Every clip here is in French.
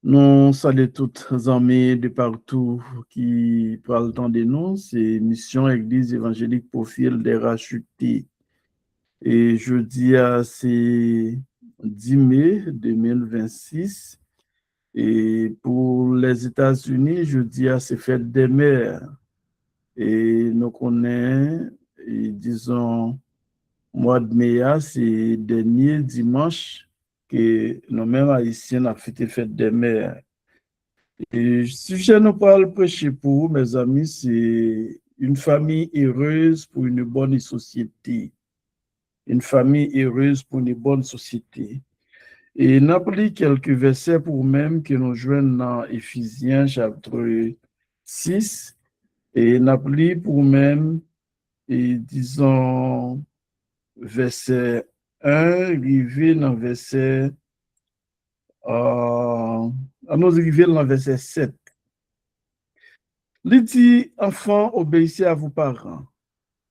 Nous saluons toutes les amis de partout qui parlent tant de nous. C'est Mission Église évangélique Profil des rachetés. Et jeudi, c'est 10 mai 2026. Et pour les États-Unis, jeudi, c'est fête des mères. Et nous connaissons, disons, mois de mai, c'est dernier dimanche que nous-mêmes haïtiens avons fête des mères. Et si je ne parle prêcher pour vous, mes amis, c'est une famille heureuse pour une bonne société. Une famille heureuse pour une bonne société. Et n'appelez quelques versets pour même que nous joignent dans Éphésiens chapitre 6. Et n'appelez pour même, et disons, verset 1, arrivé dans verset, nous arriver dans verset 7. Il dit, enfants, obéissez à vos parents,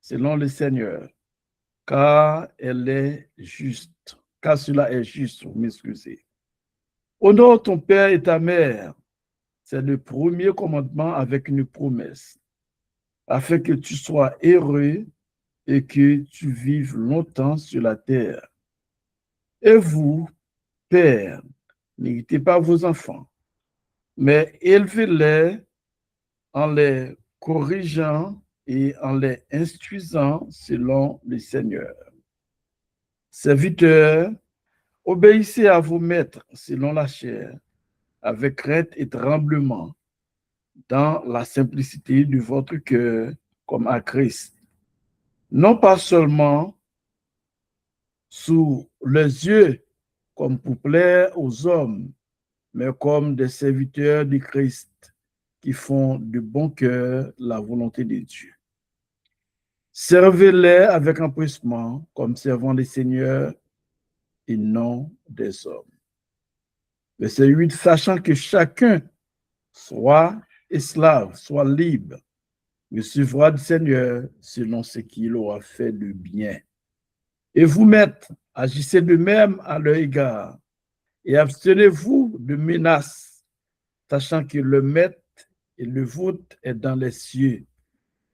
selon le Seigneur, car elle est juste, car cela est juste, vous m'excusez. Honore ton père et ta mère, c'est le premier commandement avec une promesse, afin que tu sois heureux et que tu vives longtemps sur la terre. Et vous, pères, n'irritez pas vos enfants, mais élevez-les en les corrigeant et en les instruisant selon le Seigneur. Serviteurs, obéissez à vos maîtres selon la chair, avec crainte et tremblement, dans la simplicité de votre cœur, comme à Christ. Non pas seulement sous les yeux, comme pour plaire aux hommes, mais comme des serviteurs de Christ qui font de bon cœur la volonté de Dieu. Servez-les avec empressement, comme servant des seigneurs et non des hommes. Verset 8, sachant que chacun soit esclave, soit libre, recevra du Seigneur selon ce qu'il aura fait de bien. Et vous, maîtres, agissez de même à leur égard et abstenez-vous de menaces, sachant que le maître et le vôtre est dans les cieux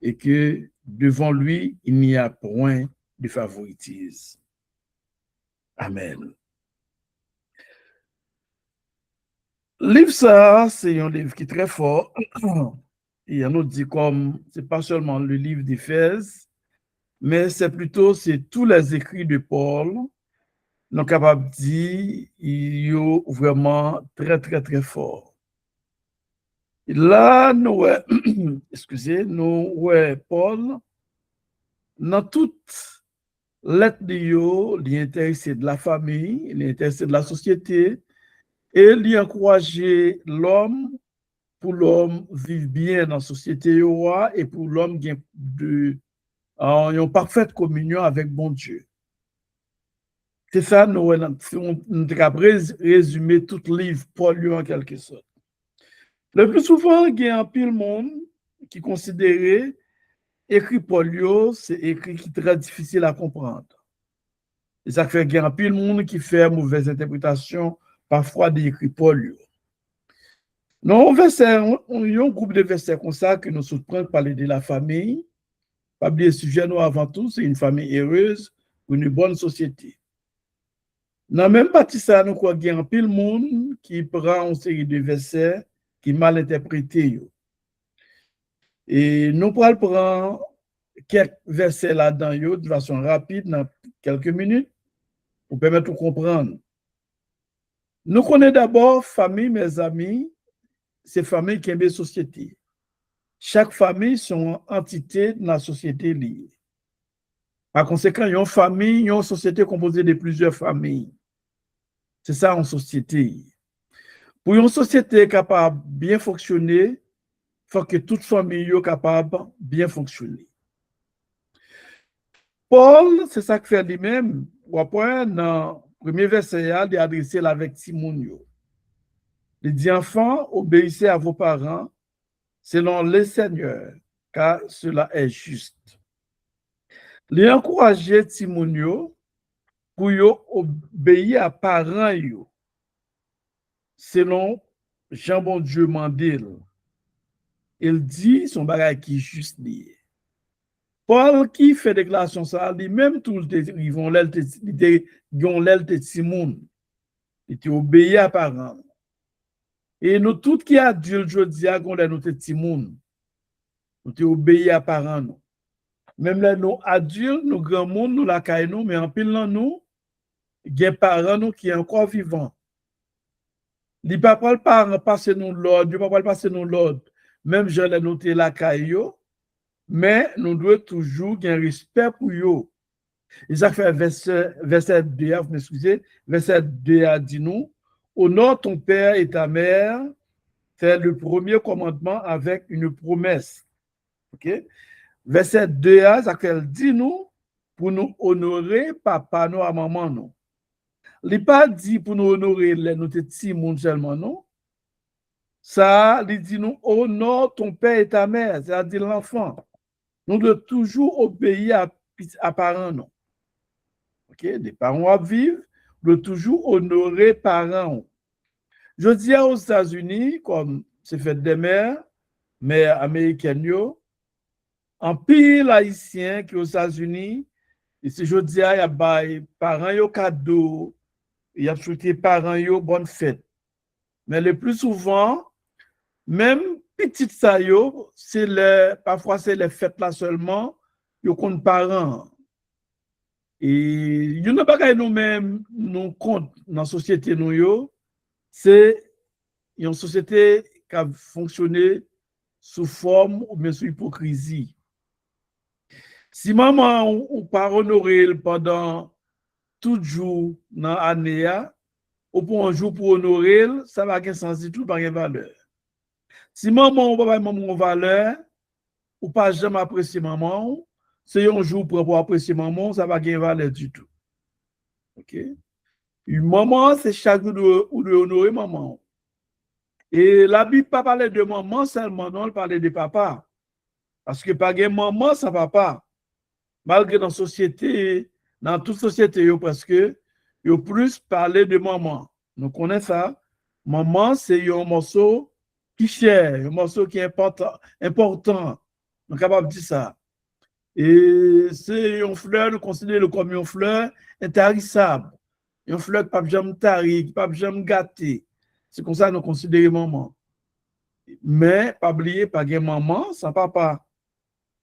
et que devant lui, il n'y a point de favoritisme. Amen. Le livre ça, c'est un livre qui est très fort. Et on nous dit comme, c'est pas seulement le livre d'Éphèse, mais c'est plutôt, c'est tous les écrits de Paul, nous capables de dire, il est vraiment très, très, très fort. Et là, nous, excusez, nous, Paul, dans toute lettre de yo, il est intéressé de la famille, il est intéressé de la société, et il encourager l'homme pour l'homme vivre bien dans la société et pour l'homme en une parfaite communion avec bon Dieu. C'est ça, nous avons résumé tout le livre Paul en quelque sorte. Le plus souvent, il y a un pile monde qui considérait écrit Paul, c'est écrit qui est très difficile à comprendre. Et ça fait qu'il y a un pile monde qui fait mauvaise interprétation parfois des écrits Paul. Non, on a un groupe de versets comme ça que nous soutenons parler de la famille. Pas oublier le sujet, nous, avant tout, c'est une famille heureuse pour une bonne société. Dans la même partie, ça, nous croyons qu'il y a un pile monde qui prend une série de versets qui mal interprétés. Et nous pourrons prendre quelques versets là-dedans de façon rapide, dans quelques minutes, pour permettre de comprendre. Nous connaissons d'abord famille, mes amis, c'est famille qui est une société. Chaque famille sont entité dans la société liée. Par conséquent, il y a une famille, il y a une société composée de plusieurs familles. C'est ça une société. Pour une société capable de bien fonctionner, il faut que toute famille soit capable de bien fonctionner. Paul, c'est ça que fait lui-même. Après, dans le premier verset, il est adressé avec Timonio. Il dit, enfants, obéissez à vos parents selon le Seigneur, car cela est juste. Il a encouragé Timonio pour obéir à parents selon Jean bon Dieu mandel. Il dit son bagage qui juste lié. Paul qui fait déclaration ça, lui-même tout ils vont l'aile te Simon. Il était obéi à parents. Et nous tout qui adulte jodi a gon nous te Simon. Nous te obéi à parents nous. Même là nous adultes, nous grand monde nous la caille nous, mais en pile là nous, gen parents nous qui est encore vivant. Li pa pral passer nous l'ordre, pas pral passer nous l'ordre. Même je l'ai noté la caille yo, mais nous devons toujours un respect pour eux. Et ça fait verset 2, vous m'excusez, verset 2 a dit nous, honore ton père et ta mère, c'est le premier commandement avec une promesse. OK? Verset 2 a, ça fait dit nous, pour nous honorer papa nous à maman nous. Il n'a pas dit pour nous honorer notre petit monde seulement, non? Ça, il dit nous, honore ton père et ta mère, c'est-à-dire l'enfant. Nous devons toujours obéir à parents, non? OK? Les parents vivent, nous devons toujours honorer parents. Je dis aux États-Unis, comme c'est fait des mères américaines, en pile haïtien qui aux États-Unis, et si je dis, il y a des parents yo cadeau, il y a souhaité parents yo bonne fête. Mais le plus souvent, même petit ça yo, parfois c'est les fêtes là seulement, yo compte parents. Et il y a pas nous-mêmes nous compte dans la société nous yo, c'est une société qui a fonctionné sous forme ou bien sous hypocrisie. Si maman ou pas honoré pendant tout jour dans l'année, ou pour un jour pour honorer, ça va avoir sens du tout, pas de valeur. Si maman ou papa maman valeur, ou pas jamais apprécier maman, c'est un jour pour apprécier maman, ça va avoir valeur du tout. OK? Une maman, c'est chaque jour où de honorer maman. Et la Bible ne parle pas de maman seulement, non, elle parle de papa. Parce que pas de maman sans papa. Malgré dans la société, dans toute société, parce que il plus parler de maman. Nous connaissons ça. Maman, c'est un morceau qui est cher, un morceau qui est important. Nous sommes capables de dire ça. Et c'est une fleur, nous considérons comme une fleur intarissable. Une fleur qui ne peut jamais tarir, qui ne peut jamais gâter. C'est comme ça que nous considérons maman. Mais, pas oublier, pas de maman sans papa.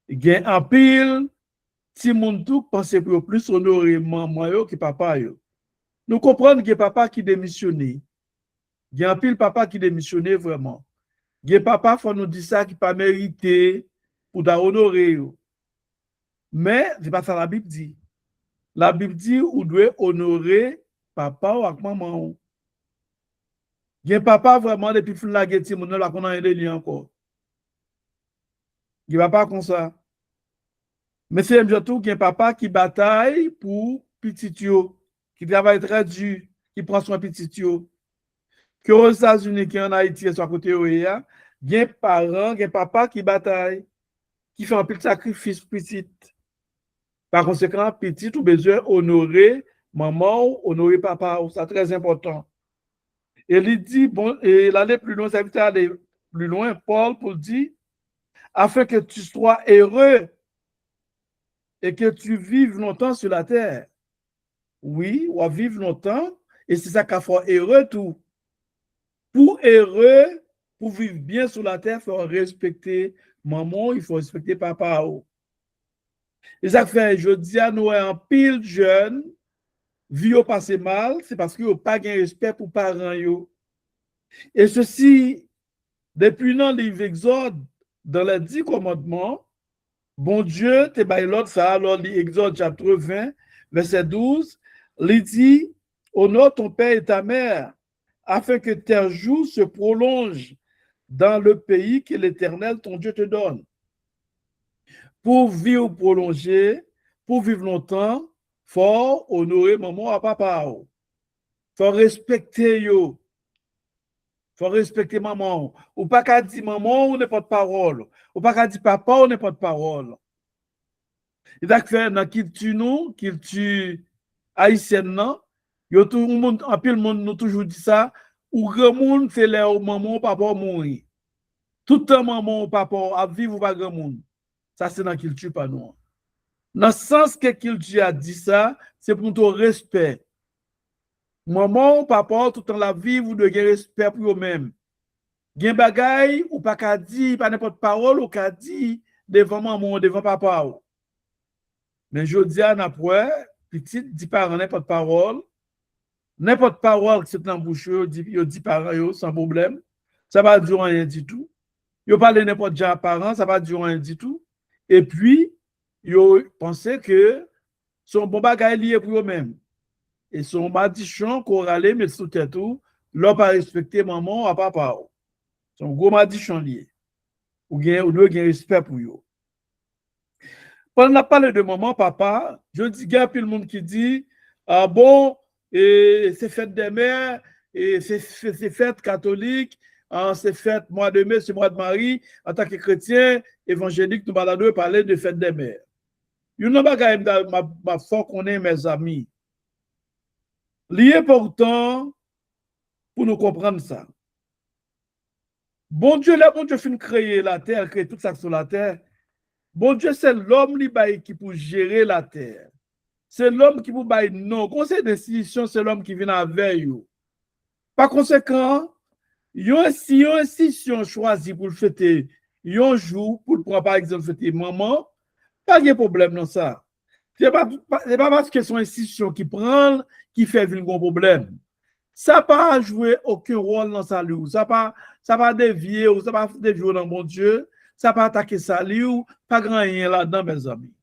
Il y a un pile, si mon tout pense pour plus honorer maman que papa. Nous comprenons que papa qui démissionne. Il y a un pile papa qui démissionne vraiment. Il y a papa, il faut nous dire ça qui pas mérité pour honorer. Mais, ce n'est pas ça la Bible dit. La Bible dit, vous devez honorer papa ou maman. Il y a papa vraiment depuis la guerre, on a qu'on a aidé encore. Il n'y a pas comme ça. Mais c'est surtout qu'il y a papa qui bataille pour petit yo, qui travaille très dur, qui prend soin de petit yo. Que aux États-Unis, qui en Haïti, soit côté il y a parents, il y a papa qui bataille, qui fait un petit sacrifice petit. Par conséquent, petit, ou besoin honorer maman, honorer papa, c'est très important. Et il dit, bon, et il allait plus loin, ça veut dire aller plus loin, Paul, pour dire, afin que tu sois heureux et que tu vives longtemps sur la terre. Oui, on va vivre longtemps, et c'est ça qu'il faut heureux tout. Pour heureux, pour vivre bien sur la terre, il faut respecter maman, il faut respecter papa. Et ça fait, je dis à nous, un pile jeune, vie au passé mal, c'est parce qu'il n'y a pas de respect pour parents. Et ceci, depuis dans les livre Exode, dans les 10 commandements, bon Dieu, te bail l'autre ça, alors l'Exode chapitre 20, verset 12, il dit, honore ton père et ta mère, afin que tes jours se prolongent dans le pays que l'Éternel, ton Dieu, te donne. Pour vivre prolongé, pour vivre longtemps, il faut honorer maman et papa. Il faut respecter yo. Faut respecter maman. Ou pas qu'à dire maman, ou n'est pas de parole. Ou pas qu'à dire papa, ou n'est pas de parole. Et donc, dans la culture haïtienne, en pile monde nous toujours dit ça, ou grand monde, c'est là où maman ou papa mourir. Tout le temps, maman ou papa a vivre ou pas grand monde. Ça, c'est dans la culture, pas nous. Dans le sens que la culture a dit ça, c'est pour ton respect. Maman ou papa, tout le temps la vie, vous devez respect pour eux-mêmes. Gen bagay ou pas qu'à dire, pas n'importe parole ou qu'à dire devant maman ou devant papa. Mais je dis à n'importe petit, dit parents n'importe parole qui c'est dans la bouche, dit parents sans problème. Ça va dire rien du tout. Yo parle n'importe déjà parents, ça va dire rien du tout. Et puis, yo pensez que son bon bagay lié pour eux-mêmes. Et son madichon qu'on râle, mais sous tête tout, l'on pas respecter maman ou papa. Son gros madichon lié. Ou doit gagner respect pour eux. Pendant qu'on parle de maman, papa, je dis, il y a plus le monde qui dit, ah bon, c'est fête des mères, et c'est fête catholique, c'est fête mois de mai, c'est mois de Marie, en tant que chrétien évangélique, nous allons parler de fête des mères. Il y a ma foi qu'on est, mes amis. L'important pour nous comprendre ça. Bon Dieu, là, bon Dieu fin créer la terre, créer tout ça sur la terre. Bon Dieu, c'est l'homme qui peut gérer la terre. C'est l'homme qui peut bailler non. Conseil d'institution, c'est l'homme qui vient avec vous. Par conséquent, si une institution choisit pour fêter un jour, pour prendre par exemple fêter maman, pas de problème dans ça. Ce n'est pas parce que c'est une institution qui prend, qui fait un gros problème. Ça n'a pas joué aucun rôle dans sa vie. Ça n'a pas dévié, ça n'a pas dévié dans mon Dieu. Ça n'a pas attaqué sa vie, pas grand rien là-dedans, mes amis.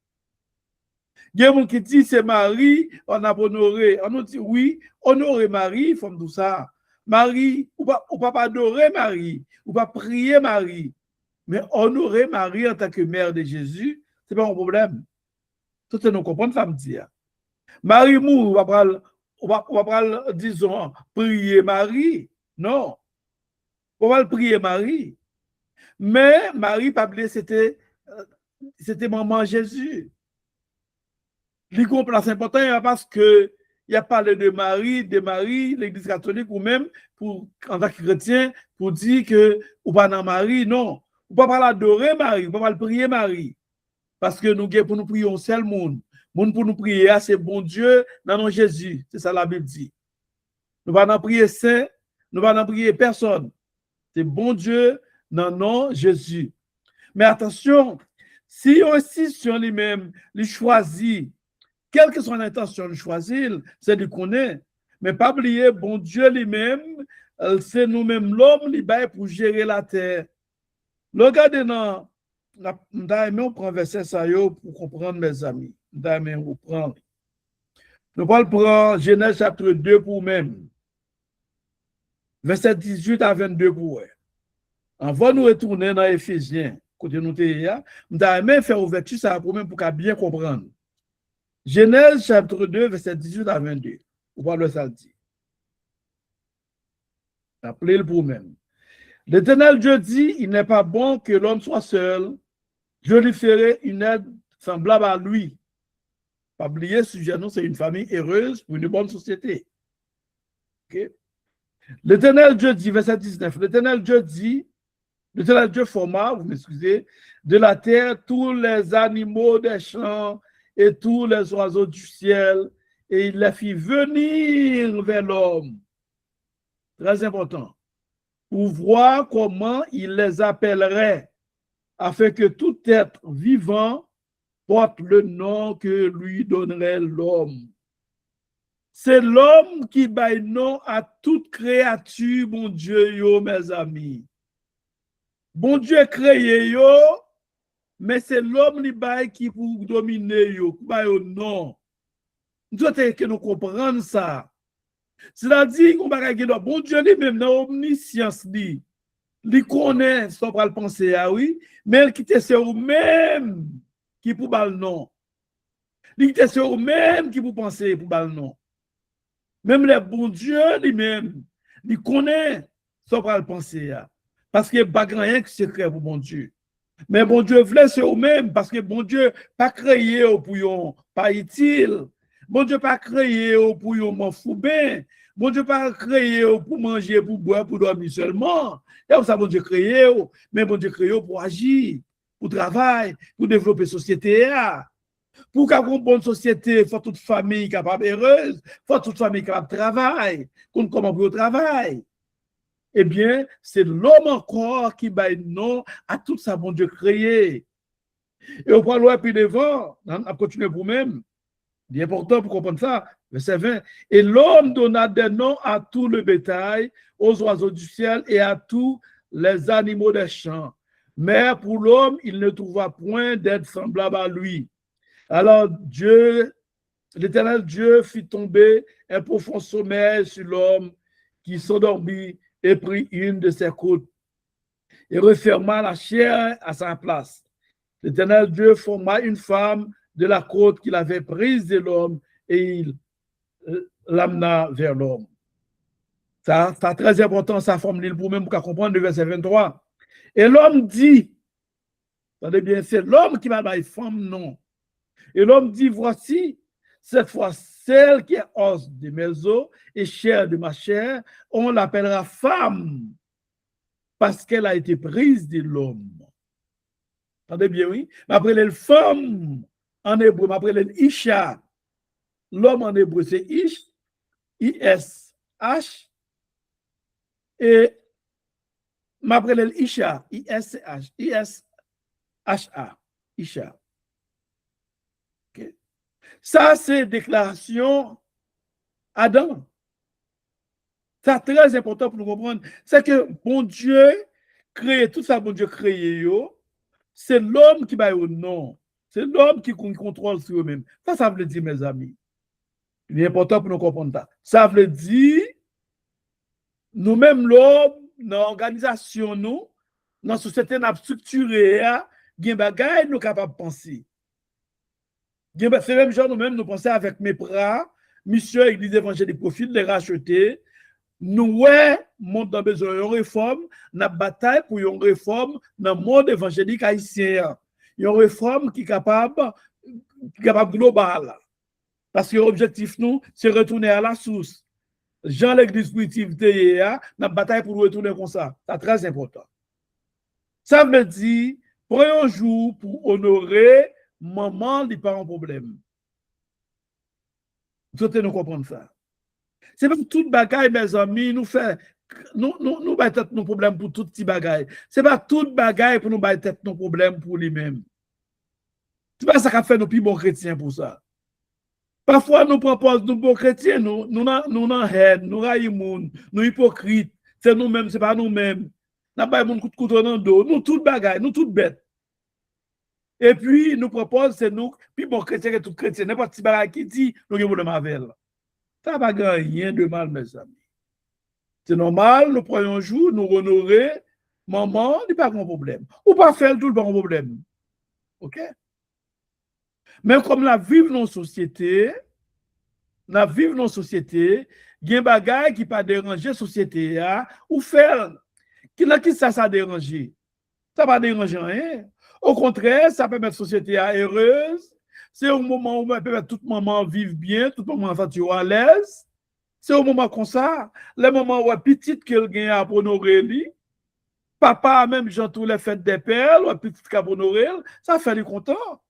Il y a des gens qui disent c'est Marie, on a honoré. On nous dit oui, honorer Marie, il faut tout ça. Marie, ou pas adorer Marie, ou pas prier Marie. Mais honorer Marie en tant que mère de Jésus, ce n'est pas un problème. Tout ce que nous comprenons, ça me dit. Marie mou, on va pas, disons, prier Marie. Non. On va prier Marie. Mais Marie, pas oublier, c'était maman Jésus. L'icône place important parce que il y a parlé de Marie, l'Église catholique ou même pour en tant que chrétien pour dire que ou pas dans Marie, non, ou pas l'adorer Marie, ou pas prier Marie, parce que nous pour nous prier un seul monde pour nous prier, c'est bon Dieu dans nom Jésus, c'est ça la Bible dit. Nous pas dans prier saint, nous pas dans prier personne, c'est bon Dieu dans nom Jésus. Mais attention, si aussi sur lui-même, il choisit. Quelle que soit l'intention de choisir, c'est de connaître. Mais pas oublier, bon Dieu lui-même, c'est nous-mêmes l'homme qui pour gérer la terre. Regardez, on prend verset ça pour comprendre, mes amis. Nous allons prendre Genèse chapitre 2 pour même. Verset 18 à 22 pour eux. Avant de nous retourner dans Éphésiens, côté nous nous allons faire ouverture ça pour même pour bien comprendre. Genèse chapitre 2, verset 18 à 22. Voilà ça dit. Appelez-le pour même. L'Éternel Dieu dit, il n'est pas bon que l'homme soit seul. Je lui ferai une aide semblable à lui. Pas oublier, sujet, nous, c'est une famille heureuse pour une bonne société. Okay? L'Éternel Dieu dit, verset 19, l'Éternel Dieu forma, vous m'excusez, de la terre tous les animaux des champs et tous les oiseaux du ciel, et il les fit venir vers l'homme. Très important. Pour voir comment il les appellerait, afin que tout être vivant porte le nom que lui donnerait l'homme. C'est l'homme qui baille nom à toute créature, bon Dieu, yo, mes amis. Bon Dieu créé yo, mais c'est l'homme qui pour dominer yo, qui baille au nom. Nous devons que nous comprenions ça. C'est-à-dire qu'on va dire, bon Dieu lui-même, dans l'omniscience, il connaît ce qu'on va penser, ah oui, mais il c'est eux-mêmes qui pour le nom. Il c'est eux-mêmes qui pour penser pour le nom. Même le bon Dieu lui-même, il connaît ce qu'on va penser. Parce qu'il n'y a pas rien qui secret pour bon Dieu. Mais bon Dieu voulait c'est eux-mêmes, parce que bon Dieu pas créé pour yon, pas utile. Bon Dieu pas créé pour yon m'en fou bien. Bon Dieu pas créé pour manger, pour boire, pour dormir seulement. Et ça, bon Dieu créé, mais bon Dieu créé pour agir, pour travailler, pour développer la société. Pour qu'avoir une bonne société, il faut toute famille capable heureuse, il faut toute famille capable de travailler, qu'on comment pour le travail. Eh bien, c'est l'homme encore qui baille non à tout ça, bon Dieu créé. Et on prend l'eau puis devant, on continue pour même. C'est important pour comprendre ça. Verset 20. Et l'homme donna des noms à tout le bétail, aux oiseaux du ciel et à tous les animaux des champs. Mais pour l'homme, il ne trouva point d'être semblable à lui. Alors Dieu, l'Éternel Dieu fit tomber un profond sommeil sur l'homme qui s'endormit et prit une de ses côtes et referma la chair à sa place. L'Éternel Dieu forma une femme de la côte qu'il avait prise de l'homme et il l'amena vers l'homme. Ça, c'est très important, ça forme l'île pour même pour comprendre le verset 23. Et l'homme dit, attendez bien, c'est l'homme qui m'a dit femme, non. Et l'homme dit, voici, cette fois, celle qui est os de mes os et chair de ma chair, on l'appellera femme parce qu'elle a été prise de l'homme. Attendez bien, oui. Après les femmes en hébreu, après les isha. L'homme en hébreu, c'est ish, I-S-H. Et après les isha, I-S-H, I-S-H-A, isha. Okay. Ça, c'est déclaration Adam. C'est très important pour nous comprendre. C'est que bon Dieu crée tout ça, bon Dieu crée, c'est l'homme qui va au nom. C'est l'homme qui contrôle sur eux-mêmes. Ça veut dire, mes amis. Il est important pour nous comprendre ça. Ça veut dire, nous-mêmes, l'homme, dans l'organisation, nous, dans la société structurée, il y a des choses nous capables de penser. C'est même genre nous-mêmes, nous pensons avec mes bras, mission Église évangélique profil, les racheter. Nous, ouais, monde dans besoin d'une réforme, nous bataille pour une réforme dans le monde évangélique haïtien. Une réforme qui est capable globale. Parce que l'objectif, nous, c'est retourner à la source. Jean l'église primitive, nous bataille pour retourner comme ça. C'est très important. Ça veut dire, prenons un jour pour honorer maman, il n'y a pas un problème. Vous devez nous comprendre ça. C'est pas tout bagaille, mes amis, nous fait, nous battons nos problèmes pour tout petit bagaille. C'est pas tout bagaille pour nous battons nos problèmes pour lui-même. C'est pas ça qu'a fait nos plus bons chrétiens pour ça. Parfois, nous proposons nos bons chrétiens, nous haine, nous raillons, nous hypocrites. C'est nous-mêmes, c'est pas nous-mêmes. Nous pas mon coup de couteau dans le dos. Nous tout bagaille, nous tout bêtes. Et puis, nous proposons, c'est nous, puis bon chrétien et tout chrétien, n'importe qui bagaille qui dit, nous avons le mavel. Ça n'a pas rien de mal, mes amis. C'est normal, nous prenons un jour, nous honorer, maman, il n'y a pas de problème. Ou pas faire tout le bon problème. OK? Mais comme la vivre dans la société, il y a des bagages qui ne pas déranger la société, ou faire, qui ça déranger? Ça ne va pas déranger rien. Au contraire, ça permet la société heureuse. C'est un moment où on peut mettre toute maman vivre bien, toute maman sentir à l'aise. C'est au moment comme ça, le moment où petite qu'elle gagne à honorer lui, papa même Jean tous les fêtes des pères, ou petite qu'à honorer, ça fait les contents.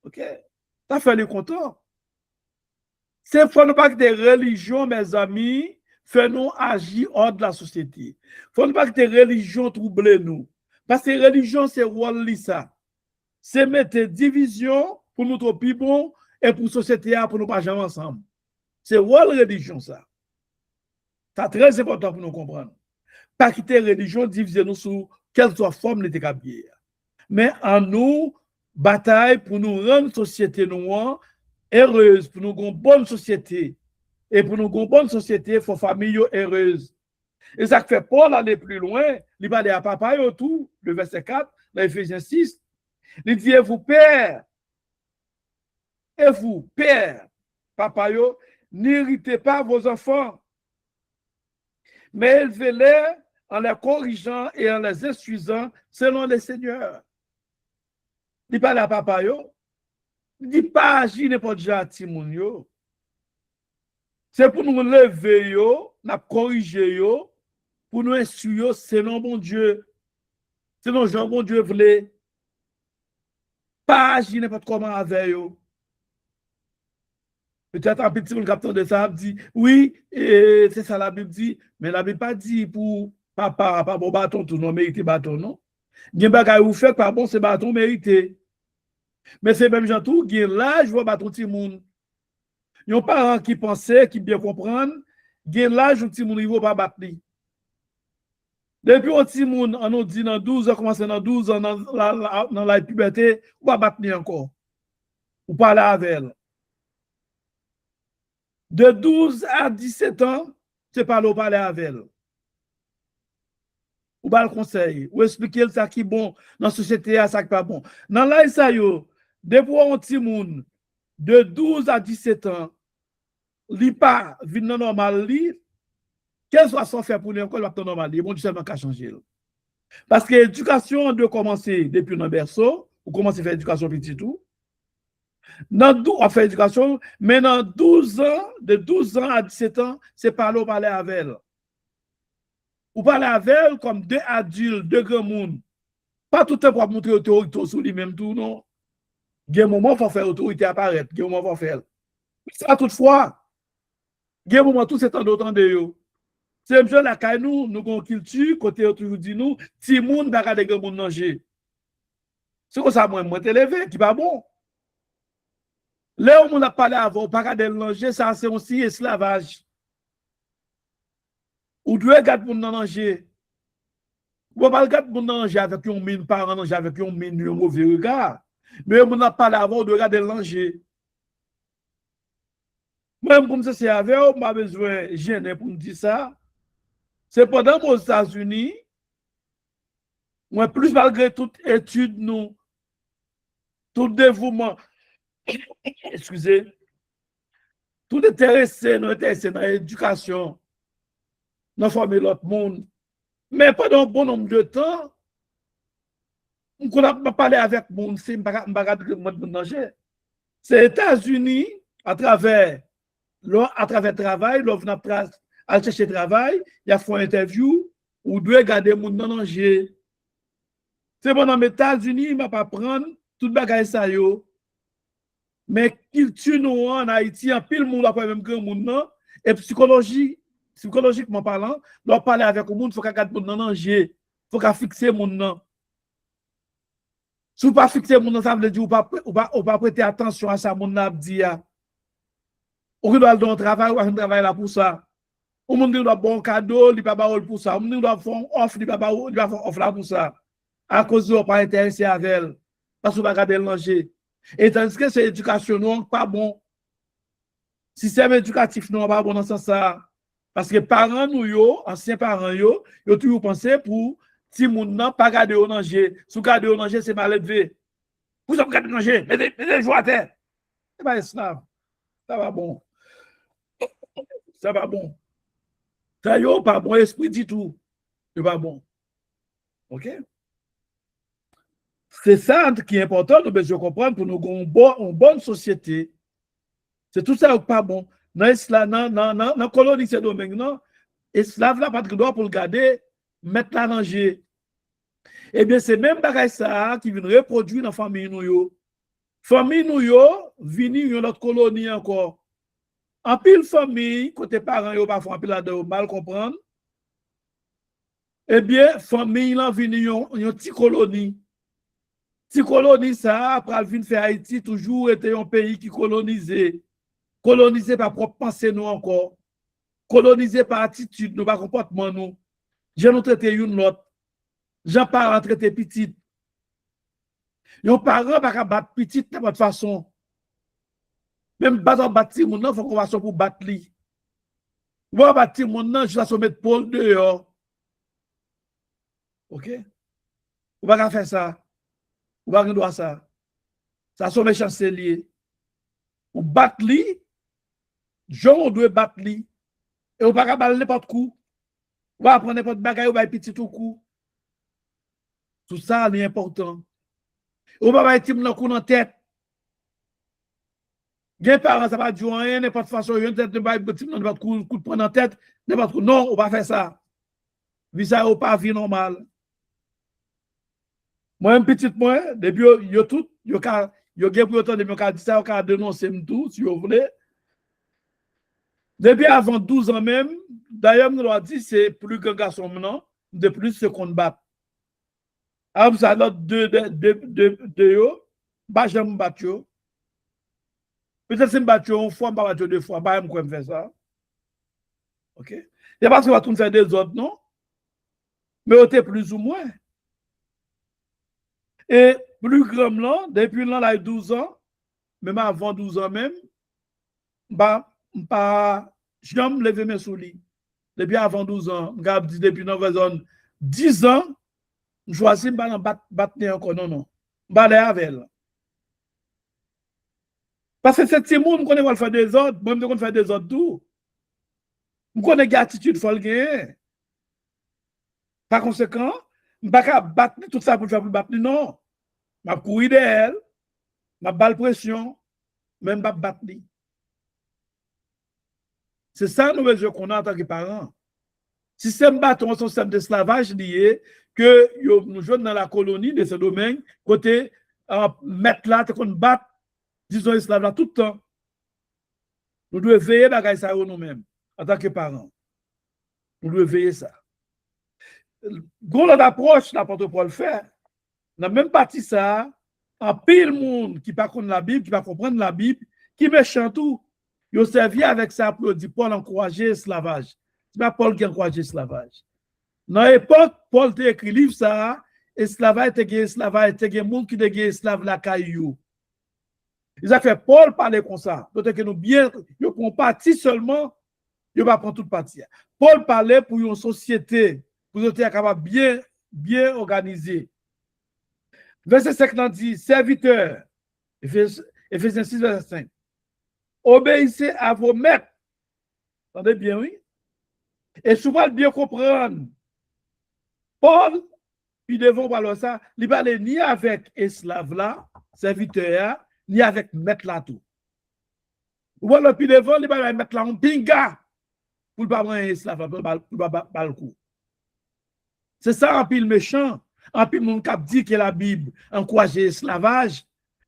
OK? Ça fait les contents. C'est faut ne pas que des religions, mes amis, faisons agir hors de la société. Faut ne pas que des religions troublent nous. Parce que les religions, c'est rôle ça. C'est mettre division pour notre plus bon et pour la société pour nous pas jamais ensemble. C'est rôle religion ça. C'est très important pour nous comprendre. Pas quitter religion, diviser nous sous quelle soit forme de cabier. Mais en nous, bataille pour nous rendre société noire heureuse, pour nous une bonne société. Et pour nous une bonne société, il faut famille heureuse. Et ça fait Paul aller plus loin, il va aller à papa et autour, le verset 4, dans Ephésiens 6. Il dit, et vous, père, papa, n'irritez pas vos enfants, mais élevez-les en les corrigeant et en les instruisant selon les seigneurs. Il parle à papa, il dit pas agir n'importe quoi à Timoun. C'est pour nous lever, nous corriger, pour nous instruire, c'est non bon Dieu. C'est non Jean bon Dieu voulait. Pas agir n'importe comment avec eux. Peut-être un petit peu capteur de ça dit, oui, c'est ça la Bible dit, mais la Bible pas dit pour papa, pas bon bâton, tout non mérité bâton, non. Gen bagay ou fait pas bon, c'est bâton mérité. Mais c'est même gens tout, gen l'âge, voit bâton ti moun. Yon parents qui pensait, qui bien comprendre, gen l'âge ou ti moun, il va pas battre li. Depuis un petit moun, on nous dit dans 12 ans, commencer dans 12 ans, dans la puberté, ou pas battre li encore. Ou parler avec elle. De 12 à 17 ans, c'est pas l'eau parler avec elle. Ou pas le conseil, ou expliquer ça qui est bon dans la société, ça qui n'est pas bon. Dans la ça yo, depuis un petit monde de 12 à 17 ans, li pas vin normal li, quel soit son fait pour l'école, va normal li, bon seulement qu'à changer. Parce que l'éducation doit commencer depuis le berceau, ou commencer à faire éducation petit tout. On fait éducation, mais dans 12 ans, de 12 ans à 17 ans, c'est parler avec elle. Ou parler avec elle comme deux adultes, deux grands monde. Pas tout le temps pour montrer autorité sur lui-même, tout, non. Il y a un moment, il faut faire autorité apparaître. Il y a un moment, il faut faire. Ça, toutefois, il y a un moment, tout c'est en d'autant de eux. C'est même chose, la caille, nous avons une culture, côté toujours dit nous, si le monde n'a pas de grands monde manger. C'est comme ça, moi, élevé, qui pas bon. Là où on a parlé avant, pas de manger, ça, c'est aussi esclavage. Ou doit garder pour manger. Ou pas garder pour manger avec un mine parent, manger avec un mine, un mauvais regard. Mais on a parlé avant, on doit garder manger. Moi, comme ça, c'est avec, on m'a besoin de gêner pour me dire ça. C'est pendant aux États-Unis, moi, plus malgré toute étude, nous, tout dévouement, excusez, tout intéressé, nous intéressé dans l'éducation, dans former l'autre monde. Mais pendant un bon nombre de temps, on n'a pas parlé avec le monde, c'est pas de danger. C'est les États-Unis, à travers le travail, l'on vient à chercher travail, il y a fait une interview, ou doit garder le monde dans danger. C'est pendant les États-Unis, il ne va pas prendre tout le bagage ça yo. Mais culture nous en Haïti, en pile monde après même grand monde et psychologiquement parlant, doit parler avec le monde, il faut qu'il garde le monde dans danger. Il faut qu'il fixe le monde. Si vous ne pas fixer le monde, ça veut dire que vous ne pas prêter attention à ça, mon dit. On doit donner un travail, on travail là pour ça. On doit bon cadeau, il ne pas pour ça. On doit faire un offre, il ne pas offre là pour ça. À cause de pas intéressé avec elle. Parce qu'on va garder le danger. Et tandis que c'est l'éducation, non, pas bon. Système éducatif, non, pas bon dans ce sens. Parce que parents, nous, anciens parents, yo toujours pensé pour si moun nan pas garder au danger. Si garder au danger, c'est mal élevé. Vous avez gardé au danger, mettez le joie à terre. C'est pas esclave. Ça va bon. Ça va bon. Ça yo, pas bon esprit du tout. C'est pas bon. OK? C'est ça qui est important, nous devons comprendre pour nous avoir une bonne société. C'est tout ça qui n'est pas bon. Dans la colonie, c'est domaine, non? Esclave là, pas de droit pour le garder, mettre la danger. Eh bien, c'est même bagage ça qui vient reproduire dans la famille nous. Famille nous, vini dans notre colonie encore. En pile famille, côté parents, yo parfois en pile de mal comprendre. Eh bien, famille là vini une petite colonie. Petite colonie ça, après venir faire Haïti, toujours été un pays qui colonisé. Colonisé par propre pensée nous encore. Colonisé par attitude, nous, par comportement nous. Je nous traité une autre. Jean parent traité petite. Yon parent pas battre petite de votre façon. Même battre bâtir mon il faut qu'on va pour battre li. Vous bâtir mon nom, je vais mettre Paul dehors. OK? Vous pas faire ça. Vous pas faire ça. Ça sont méchants lié. On bat li, Jean on doit battre li. Et on pas baller n'importe coup. On va prendre n'importe bagaille ou petit tout coup. Tout ça est important. On va mettre dans coup dans tête. Les parents, ça va dire rien, n'importe façon, ne va pas coup de prendre en tête, non, on va faire ça. Vie ça, on pas vie normale. Moi, un petit moi, depuis yo tout, yo gen pour autant de me dire ça, on dénoncer tout, si vous voulez. Depuis avant 12 ans même, d'ailleurs, nous l'avons dit, c'est plus qu'un garçon maintenant, de plus ce qu'on bat. Alors, ça, l'autre de yo, bah, j'aime battre yo. Peut-être que je battre une fois, je battre deux fois, bah, je faire ça. OK? C'est parce que va tout faire des autres, non? Mais on était plus ou moins. Et plus grand là, depuis là, là, 12 ans, même avant 12 ans même, bah, je me lever mes souliers. Depuis avant 12 ans, depuis 10 ans, je choisis de ne pas battre encore, non, non. Je vais avec elle. Parce que c'est petit monde qu'on va faire des autres, moi, je vais faire des autres tout. Je connais l'attitude folle gagner. Par conséquent, je ne vais pas battre tout ça pour faire pour battre, non. Je vais courir d'elle, je vais battre pression, même pas battre. C'est ça nous mesures qu'on a en tant que parents. Système bâton, son système d'esclavage lié que nous jouons dans la colonie de ce domaine, côté mettre là, qu'on bat, disons esclaves là tout le temps. Nous devons veiller à ça nous-mêmes, en tant que parents. Nous devons veiller ça. Gros l'approche, n'importe quoi le faire. Dans la même partie ça, en pile monde qui ne pas connaître la Bible, qui ne pas comprendre la Bible, qui méchant tout. Ils ont servi avec ça pour dire Paul encourager l'esclavage. Ce n'est pas Paul qui encourage l'esclavage. Dans l'époque, Paul a écrit livre ça, esclavage, esclavage, il y a des gens qui ont esclaves la caillou. Ils ont fait Paul parler comme ça. D'autant que nous bien, ils prennent partie seulement, ils ne vont pas prendre toute partie. Paul parlait pour une société, pour être capable bien organisée. Verset 5 dit, serviteurs, Ephésiens 6, verset 5. Obéissez à vos maîtres. Entendez bien, oui? Et souvent, bien comprendre. Paul, puis devant parler ça, il ne parlait ni avec esclave là, serviteur, ni avec maître là tout. Ou alors, puis devant, il parlait mettre là un pinga pour ne pas prendre esclave, pour ne pas le coup. C'est ça, un pile méchant. Un pile mon cap dit que la Bible encourage l'esclavage.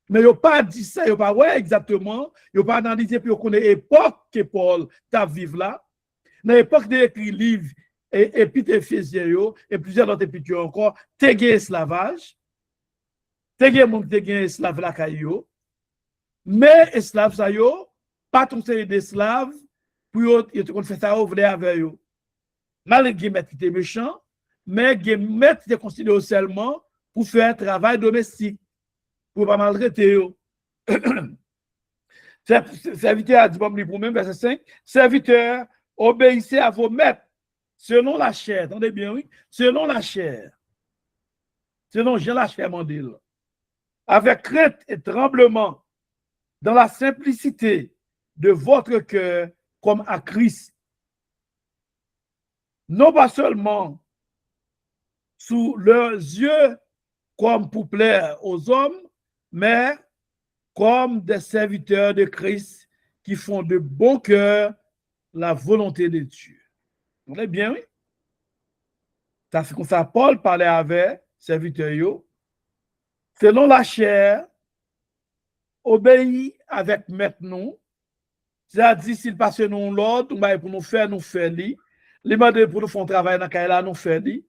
Mais il n'a pas dit ça, il n'a pas ouais exactement, il n'a pas analysé pour qu'on ait l'époque que Paul t'a vécu là. Dans l'époque d'écrire livre et puis Éphésiens et plusieurs autres épîtres encore, t'es esclavage. T'es esclave la caillou. Mais esclave ça yo, pas ton série d'esclaves pour yo te faire ça au vrai avec yo. Malgré que tu es méchant, mais Guémet est considéré seulement pour faire un travail domestique, pour ne pas maltraiter. Serviteur a dit, pour même, verset 5, serviteur, obéissez à vos maîtres selon la chair. Entendez bien, oui? Selon la chair. Selon Jean la chair, mandil. Avec crainte et tremblement, dans la simplicité de votre cœur, comme à Christ. Non pas seulement sous leurs yeux comme pour plaire aux hommes, mais comme des serviteurs de Christ qui font de bon cœur la volonté de Dieu. Vous voyez bien, oui? Ça fait comme ça, Paul parlait avec serviteurs, selon la chair, obéit avec maître nous, c'est-à-dire s'il passe nous l'ordre, pour nous faire, lui. Les mandats pour nous faire un travail dans le nous faire, lui.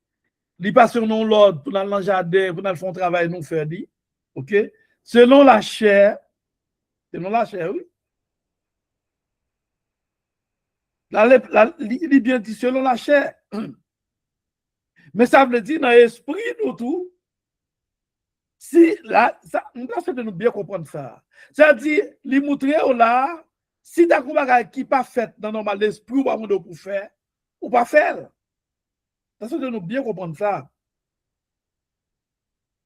Li passe non l'ordre pour dans le jardin, pour nous faire un travail, nous faire dit. OK? Selon la chair, oui. Il bien dit selon la chair. Mais ça veut dire dans l'esprit, nous tout. Si là, c'est de nous bien comprendre ça. C'est-à-dire, les montrer là, si tu as un bagage qui n'est pas fait dans normal l'esprit, ou pas pour faire, ou pas faire. C'est de nous bien comprendre ça.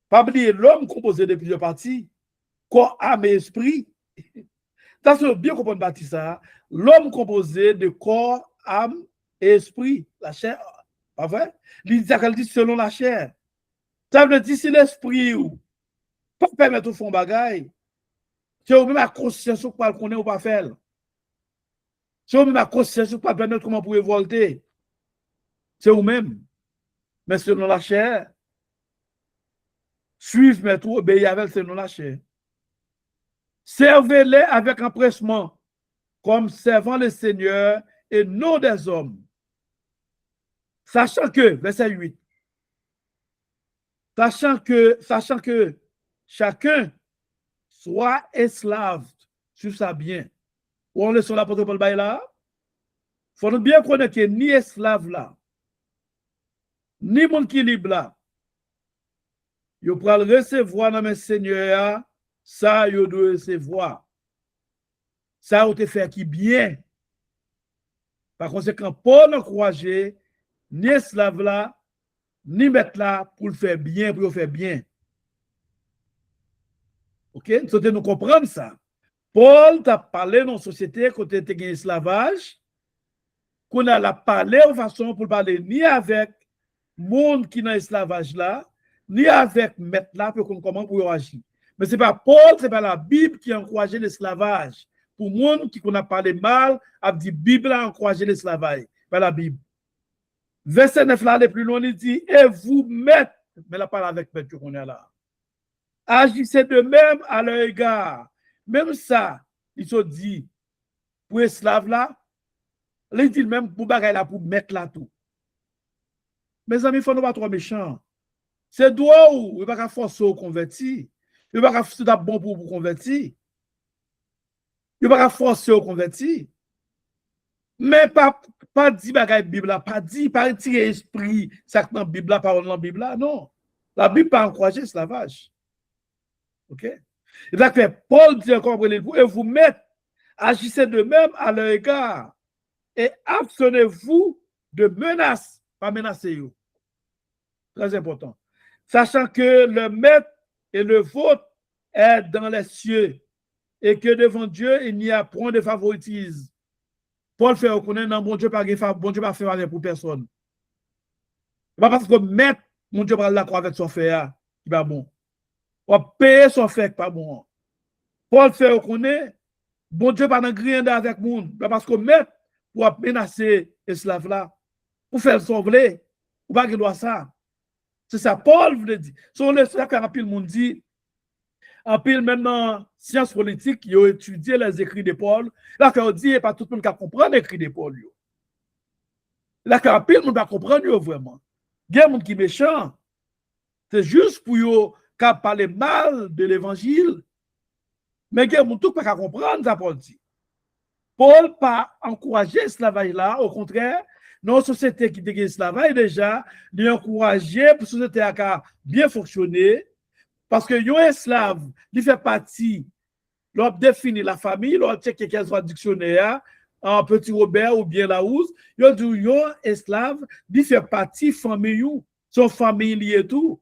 Pas oublier l'homme composé de plusieurs parties, corps, âme et esprit. Ça, c'est bien comprendre ça. L'homme composé de corps, âme et esprit. La chair, pas vrai? Il dit selon la chair. Ça veut dire si l'esprit ou pas permettre de faire un bagage, C'est vous-même la conscience pour le connaître ou pas faire. C'est vous-même la conscience pour permettre comment pour révolter. C'est vous-même. Mais selon la chair, suivre, mais tout obéir avec selon la chair. Servez-les avec empressement, comme servant le Seigneur et non des hommes. Sachant que, verset 8, sachant que chacun soit esclave sur sa bien. Ou on le son l'apôtre Paul là, il faut nous bien connaître que ni esclave là, ni monde qui libre là, ils pourront recevoir dans le Seigneur, ça, ils doivent recevoir. Ça, ils te fait qui bien. Par conséquent, Paul encourageait ni esclave là, ni mettre là pour le faire bien, pour le faire bien. Ok? Nous comprendre ça. Paul t'a parlé dans la société côté de l'esclavage, qu'on a la parlé de façon pour parler ni avec monde qui dans l'esclavage là, ni avec maître là pour qu'on comment pour agir. Mais c'est pas Paul, c'est pas la Bible qui a encouragé l'esclavage. Pour monde qui qu'on a parlé mal, a dit Bible a encouragé l'esclavage, pas la Bible. Verset 9 là, le plus loin, il dit et vous maître, mais la parle avec maître qu'on est là. Agissez de même à leur égard. Même ça, ils se dit pour esclave là, ils disent même pour bagaille là, pour mettre là tout. Mes amis, il faut ne pas trop méchants. C'est droit ou il ne va pas forcer au converti. Il ne va pas forcer bon pour vous convertir. Il ne va pas forcer au converti. Mais pas dit bagaille Bible, pas dit, pas tirer esprit, ça dans la Bible, parole dans la Bible, non. La Bible pas encourager l'esclavage. OK? Et donc, Paul dit encore, et vous mettez, agissez de même à leur égard et abstenez-vous de menaces, pas menacer vous. Très important. Sachant que le maître et le vôtre est dans les cieux et que devant Dieu, il n'y a point de favoritisme. Paul fait reconnaître, non, bon Dieu pas faire avec pour personne. Pas parce que maître, mon Dieu pas d'accord avec son frère, qui va bon. On va payer son frère, pas bon. Paul fait reconnaître, bon Dieu pas dans rien avec monde, parce que maître, pour menacer esclave là, pour faire son blé, ou pas qu'il doit ça. C'est ça, Paul voulait dire. Sur le ça qu'un pile monde dit, en pile maintenant, sciences politiques, ils ont étudié les écrits de Paul. Là, quand on dit, pas tout le monde qui comprend les écrits de Paul. Là, quand pile monde va comprendre vraiment. Il y a des gens qui sont méchants. C'est juste pour eux qui parler mal de l'évangile. Mais il y a des gens qui ne pas comprendre ça, Paul dit. Paul n'a pas encouragé l'esclavage là, au contraire, dans la société qui est l'esclavage déjà, il a encouragé pour la société à bien fonctionner. Parce que un esclave, il fait partie, l'on définit la famille, l'on check quelqu'un soit dictionnaire, un petit Robert ou bien Larousse, il dit un esclave, il fait partie de la famille, son famille liée tout.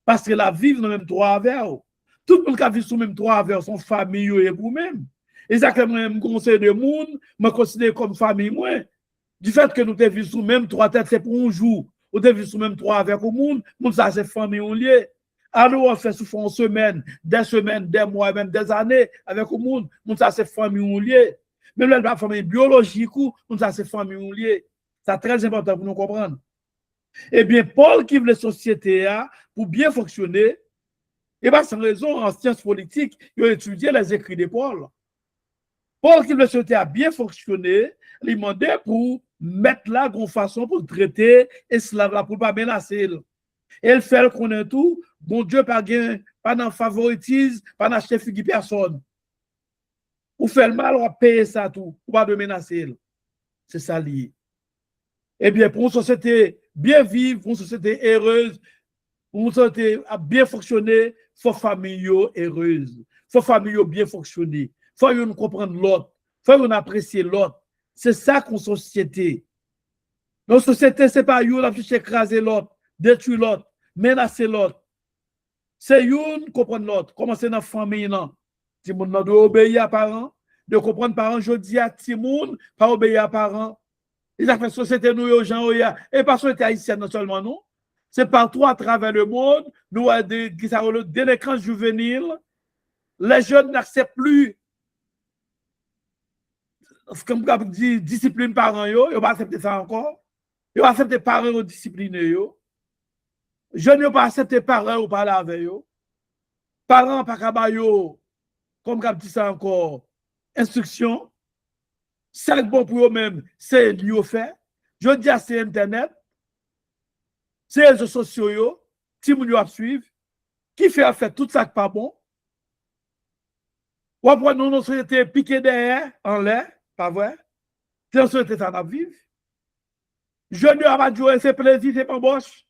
Parce que la vie dans le même droit avec eux. Tout le monde qui vit sous le même droit avec son famille et vous-même. Et ça que je conseille de monde, me considère comme famille moi. Du fait que nous vivons sous le même droit, c'est pour un jour. Nous vivons sous le même droit avec le monde, ça c'est famille liée. Alors, on fait souvent une semaine, des mois, même des années avec le monde. Ça, c'est famille liée. Même la famille biologique, ça, c'est famille liée. C'est très important pour nous comprendre. Eh bien, Paul qui veut la société pour bien fonctionner, et bien, sans raison, en sciences politiques, il a étudié les écrits de Paul. Paul qui veut la société bien fonctionner, il demandait pour mettre là une façon pour traiter esclave là, pour ne pas menacer. Et il fait qu'on est tout, bon Dieu, pas dans favoritisme, pas dans chef qui personne. Ou fait le mal, on va payer ça tout, ou pas de menacer. C'est ça lié. Eh bien, pour une société bien vivre, pour une société heureuse, pour une société bien fonctionner, il faut famille heureuse. Il faut famille bien fonctionner. Il faut nous comprendre l'autre. Il faut nous apprécier l'autre. C'est ça qu'une société. Notre société, ce n'est pas nous qui écraser l'autre, détruire l'autre, menacer l'autre. C'est nous qui comprendre l'autre. Comment c'est dans la famille, non? Si nous doit obéir à parents, de comprendre parents, je dis à tout le monde, pas obéir à parents. Ils ont fait société, nous, aux gens, et pas société haïtienne seulement, non? C'est partout à travers le monde, nous avons des délinquants juvéniles, Les jeunes n'acceptent plus, comme on dit, discipline parents, ils ne pas accepter ça encore. Ils vont accepter parents disciplinés. Jeunes ne pas accepter parents ou parler avec eux. Parents pas cabayo, comme on dit ça encore, instruction. C'est bon pour eux-mêmes, c'est lui fait. Je dis à c'est Internet, c'est les réseaux sociaux, si vous nous suivre, qui fait tout ça qui n'est pas bon. Ou après, nous, notre société piquée derrière, en l'air, pas vrai? C'est une société ça n'a vivre. Je ne vais pas dire c'est plaisir, c'est pas moche.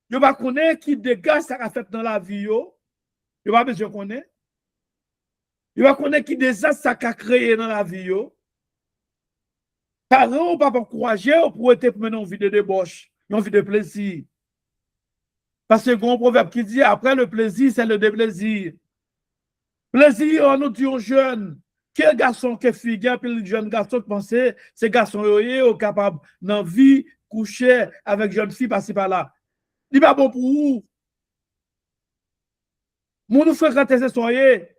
Je ne vais pas connaître qui dégage ça a fait dans la vie. Je ne vais pas besoin de connaître. Je ne vais pas connaître qui désastre ça a créé dans la vie. Parents, pas encourager pour être mener une vie de débauche, une vie de plaisir. Parce que un proverbe qui dit après le plaisir, c'est le déplaisir. Plaisir, on nous dit aux jeunes, quel garçon, quelle fille, puis les jeunes garçons qui pensent, ces garçons sont capables dans la vie, coucher avec jeune fille par-ci par-là. Il n'est pas bon pour vous. Nous fréquentons ces soirées.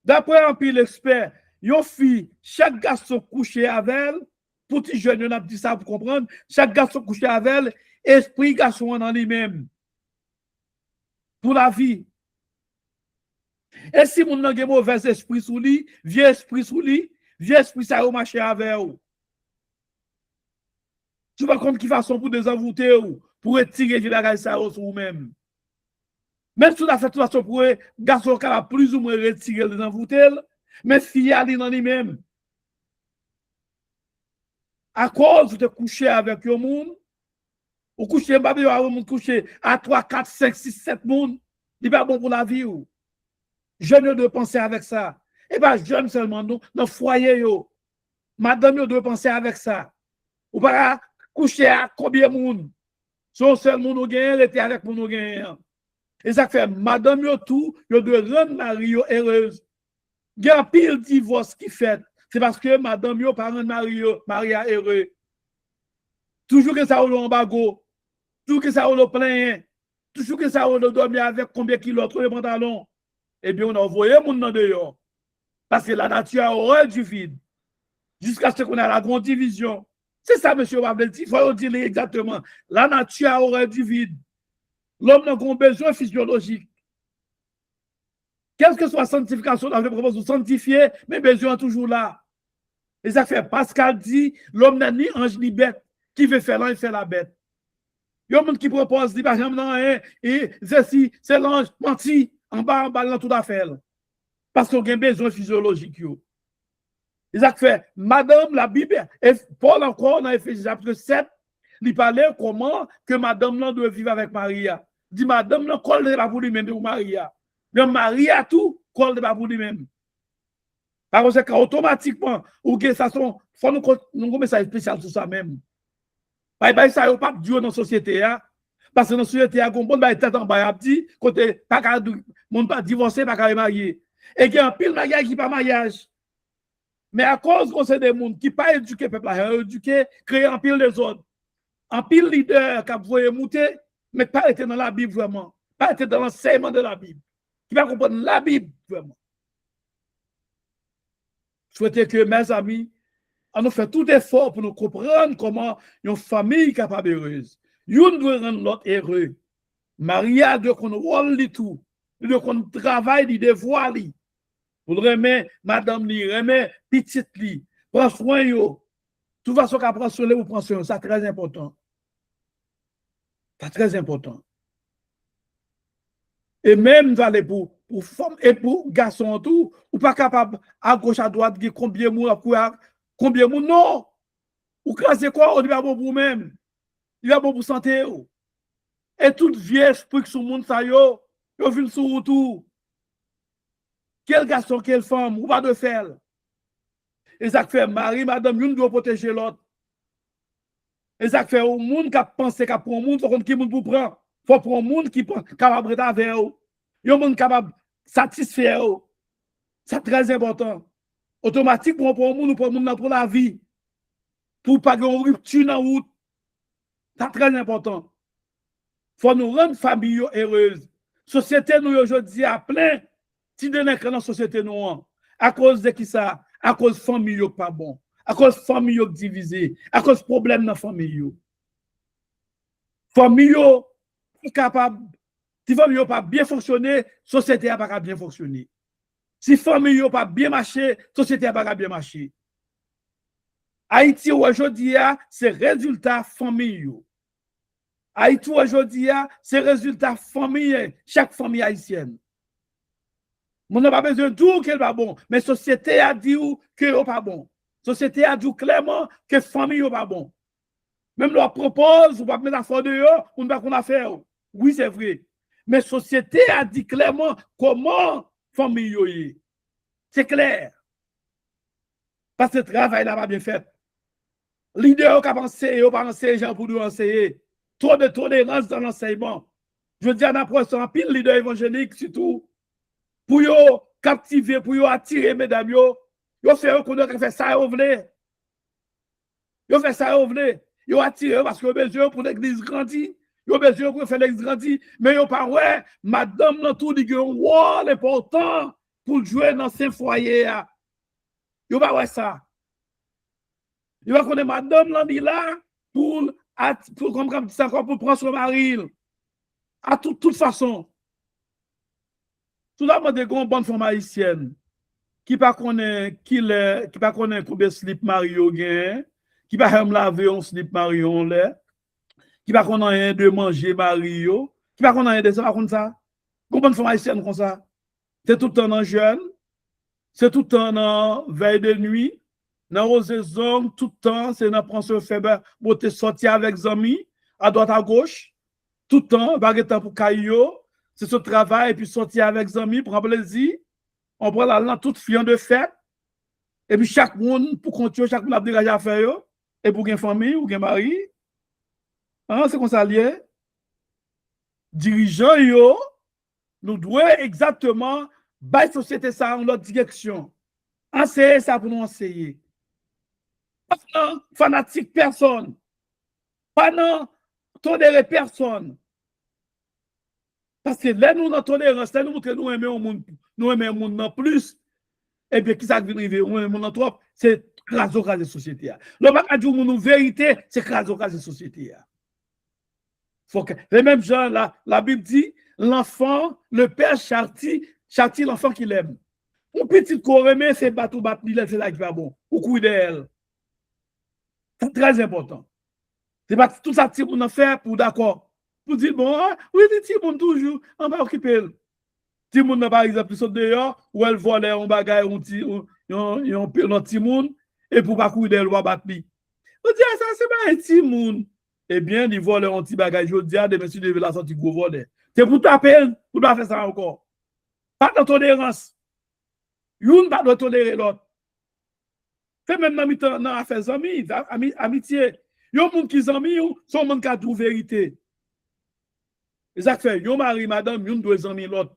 D'après un pile expert, une fille, chaque garçon couché avec elle, petit jeune, on a dit ça pour comprendre, chaque garçon couché avec elle, esprit garçon dans lui-même. Pour la vie. Et si mon n'a mauvais esprit sous lui, vieux esprit sous lui, vieux esprit ça va marcher avec vous. Tu vas comme qui façon pour désenvoûter ou pour retirer du bagage ça sur vous-même. Même si tu as fait toute façon pour garçon qui a plus ou moins retiré les envoûter, mais fille ali dans lui-même. À cause de te coucher avec un monde, ou coucher à 3, 4, 5, 6, 7 monde, il n'est pas bon pour la vie. Jeune doit penser avec ça. Et pas jeune seulement, nous, dans le foyer, madame doit penser avec ça. Ou pas coucher à combien de monde? Son seul monde nous gagne, était avec nous gagne. Et ça fait, madame yo tout, yo doit rendre Marie heureuse. Il y a un pile divorce qui fait. C'est parce que madame yo pas rendre Marie heureux. Toujours que ça ou en bago, toujours que ça ou le plein, toujours que ça ou le dormir avec combien de kilos de pantalon. Eh bien, on a envoyé mon nom dehors. Parce que la nature a horreur du vide. Jusqu'à ce qu'on ait la grande division. C'est ça, monsieur Wabelti. Il faut le dire exactement. La nature a horreur du vide. L'homme n'a pas besoin physiologique. Quelle que soit la sanctification, on propose de sanctifier, mais besoin toujours là. Et ça fait Pascal dit, l'homme n'a ni ange ni bête. Qui veut faire l'ange, il fait la bête. Il y a un monde qui propose, dit, par exemple, non, et c'est l'ange, menti, en bas, dans tout affaire. Parce qu'on a besoin physiologique. Et ça fait, madame, la Bible, et Paul encore, dans Ephésiens chapitre 7, il parlait comment que madame là doit vivre avec Maria. Il dit, madame là, colle de pas pour lui-même, pour Maria. Mais Maria, tout, colle de pas pour lui-même. Par conséquent, automatiquement, ou que ça sont, faut nous message spécial sur ça même. Bah, ça n'est pas dur dans la société. Parce que dans la société, il y a un bon tête en bas, dit, côté, pas qu'à monde pas divorcé, pas qu'à marier. Et il y a un pile mariage qui pas mariage. Mais à cause que c'est des gens qui ne sont pas éduqués, peuple à éduquer, créer un pile des autres. Un pile leader qui a voulu monter, mais pas été dans la Bible vraiment. Pas été dans l'enseignement de la Bible. Qui va comprendre la Bible vraiment. Je souhaite que mes amis, on nous fait tout effort pour nous comprendre comment une famille est capable heureuse. Une doit rendre l'autre heureux. Maria doit qu'on rôle tout. Il doit qu'on travaille, il devoir li. Pour remettre madame li, remettre petite li, prends soin yo. Tout façon qu'à prendre soin ou prendre soin, c'est très important. C'est très important. Et même pour femmes et pour garçons tout, ou pas capable à gauche à droite de combien de monde combien de monde non. Ou c'est quoi, on dit pas bon pour même. Il va bon pour santé. Et toute vieille esprit que sur le monde ça yo vient sur retour. Quel garçon, quelle femme, ou pas de faire. Et ça fait Marie, madame, une doit protéger l'autre. Et ça fait au monde qui a pensé qu'à prendre un monde, il faut qu'on pour prendre. Il faut prendre un monde qui est capable d'être avec eux. Il y a un monde capable de satisfaire eux. C'est très important. Automatiquement, pour un monde, pour un monde pour la vie. Pour pas qu'il y ait une rupture dans la route. C'est très important. Il faut nous rendre famille heureuse. La société, nous, aujourd'hui, a plein Si de dans la société nous, à cause de qui ça? À cause de famille pas bon, à cause de famille divisée, à cause de problème dans la famille. Famille capable, si famille pas bien fonctionner, société n'a pas bien fonctionner. Si famille pas bien marcher, société n'a pas bien marcher. Haïti aujourd'hui, c'est résultat famille. Haïti aujourd'hui, c'est résultat famille, chaque famille haïtienne. On n'a pas besoin de dire qu'elle n'est pas bon, mais la société a dit qu'elle n'est pas bon. La société a dit clairement que la famille n'est pas bon. Même leur propose, on va mettre la foi de eux, on ne va pas faire. Oui, c'est vrai. Mais la société a dit clairement comment la famille est. C'est clair. Parce que le travail n'a pas bien fait. Leader qui a pensé, il pas enseigné gens pour nous enseigner. Trop de tolérance dans l'enseignement. Je dis à n'importe un pile leader évangélique, surtout, pour yo captiver, pour yo attirer, mesdames, yo fait reconnaître fait ça, yo voulez. Yo fait ça, yo voulez. Yo attirer parce que yo besoin pour l'église grandie. Yo besoin pour faire l'église grandie. Mais yo pas ouais, madame dans tout dit que wow, l'important pour jouer dans ces foyers. Yo pas ouais ça. Il va connaître madame là pour comme ça pour prendre son mari à toute façon. Tout le monde est une bonne femme haïtienne qui pas connaît qui pas connaît combien slip Mario gain, qui pas aime laver un slip Mario là, qui pas connaît rien de manger Mario, qui pas connaît rien de ça comme ça. Une bonne femme haïtienne comme ça. C'est tout le temps en jeûne, c'est tout le temps en veille de nuit. Dans Rosaison, tout le temps, c'est dans prendre ce faible pour te sortir avec les amis, à droite, à gauche. Tout le temps, pas de temps pour caillou. C'est ce travail, et puis sortir avec les amis, prendre plaisir. On prend la langue toute fiant de fête. Et puis chaque monde, pour continuer, chaque monde a dégagé à faire. Et pour une famille ou un mari. Hein, c'est comme ça lié. Dirigeants, nous devons exactement bâtir la société ça en notre direction. Enseigner ça pour nous enseigner. Pas non fanatique personne. Pas non tolérer personne. Parce que là, nous, dans tolérance, là, nous montrons que nous aimons le monde non plus. Et bien, qui ça vient arriver? Nous aimons le monde trop, c'est craser la société. Le bagage du monde, vérité, c'est craser la société. Faut que, les mêmes gens, là, la Bible dit, l'enfant, le père châtie l'enfant qu'il aime. Une petite corrémée, c'est battre, c'est là qui va bon. Ou cuider d'elle. C'est très important. C'est pas tout ça, petit monde fait pour d'accord. Pour dire, bon, oui, petit monde toujours, on va occuper. Petit monde, par exemple, saute dehors, ou elle vole un bagage, un petit monde, et pour pas cuider d'elle, ou battre. On dit, ça, c'est pas un petit monde. Eh bien, il vole un petit bagage, je dis, demain, si tu devais la sortir, gros voler. C'est pour taper, pour pas faire ça encore. Pas de tolérance. Une pas de tolérer l'autre. Fait même dans affaires amis, amitié. Yon moun qui zami ou, son moun ka dou vérité. Ça fait, yon mari, madame, yon deux amis l'autre.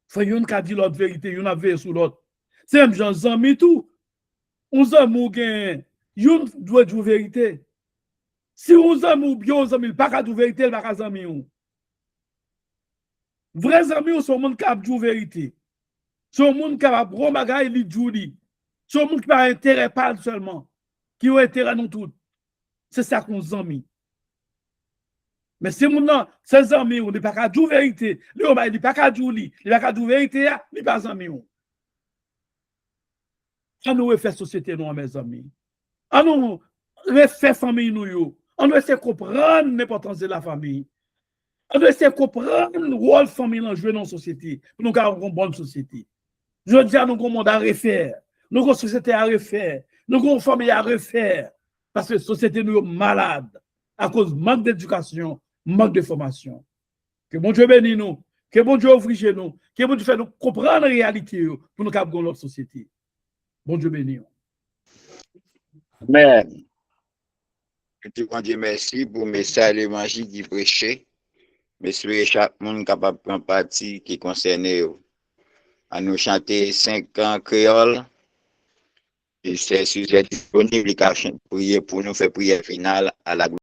Fait yon ka dit l'autre vérité, yon a veillé sur l'autre. C'est un genre zami tout. On zami ou gen, yon doit dou vérité. Si on zami ou bien zami, pas ka dou vérité, il pas ka zami ou. Vrai amis ou son moun ka dou vérité. Son moun ka bon bagay li dou li. Son moun qui pas intérêt pas seulement, qui a intérêt nous tous. C'est ça qu'on amis. Mais si mon nom, ces amis, on n'est pas qu'à dire vérité. Le homme, il n'est pas qu'à dire li. Il n'est pas qu'à dire vérité, il n'est pas amis. On nous refait société, nous, mes amis. On nous refait famille, nous. On doit essayer de comprendre l'importance de la famille. On doit essayer de comprendre le rôle de la famille dans la société. Pour nous avoir une bonne société. Je dis à nous qu'on monde à refaire. Nous avons une société à refaire. Nous avons une famille à refaire. Parce que la société nous est malade à cause de manque d'éducation, manque de formation. Que bon Dieu bénisse nous, que bon Dieu ouvre chez nous, que bon Dieu fait nous comprendre la réalité pour nous capter notre société. Bon Dieu bénisse. Amen. Je te dis merci pour le message l'évangile qui prêchait. Monsieur, chaque monde capable de prendre partie qui concerne eux. À nous chanter 5 ans créole. Et c'est sujet disponible pour nous faire prière finale à la